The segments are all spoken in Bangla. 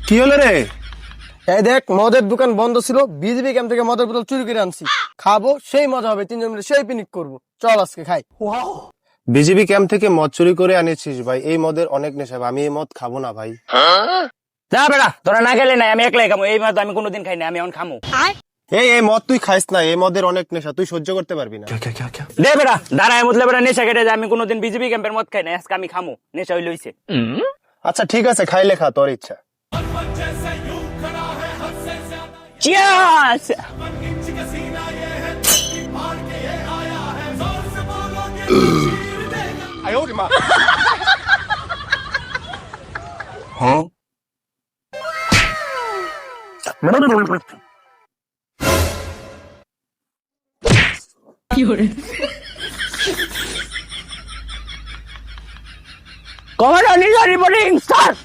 কি হলো রে? এই দেখ, মদের দোকান বন্ধ ছিল, বিজিবি ক্যাম্প থেকে মদের বোতল চুরি করে আনছি। খাবো, সেই মজা হবে, তিনজন মিলে সেই পিকনিক করবো। চল আজকে খাই। বিজিবি ক্যাম্প থেকে মদ চুরি করে আনিছিস ভাই? এই মদের অনেক নেশা, আমি এই মদ খাবো না ভাই। যা বেড়া, তোরা না গেলে নাই, আমি একলাই খামো। এই মদ আমি কোনোদিন খাই না, আমি এখন খামো। এই মদ তুই খাইস না, এই মদের অনেক নেশা, তুই সহ্য করতে পারবি না। দে বেড়া, দাঁড়ায় মতলে বেড়া নেশা কেটে যায়। আমি কোনোদিন বিজিবি ক্যাম্পের মদ খাই না, আজকে আমি খামো। নেশা হইলে হইছে। আচ্ছা ঠিক আছে, খাইলে খা, তোর ইচ্ছা। Cheers. Commander Ninja reporting, start!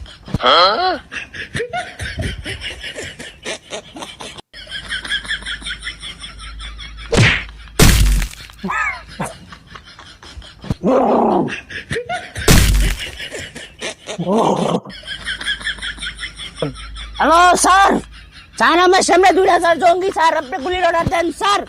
Hello sir, sir আমার সামনে 2000 জঙ্গি স্যার, আপনি গুলির অর্ডার দেন স্যার।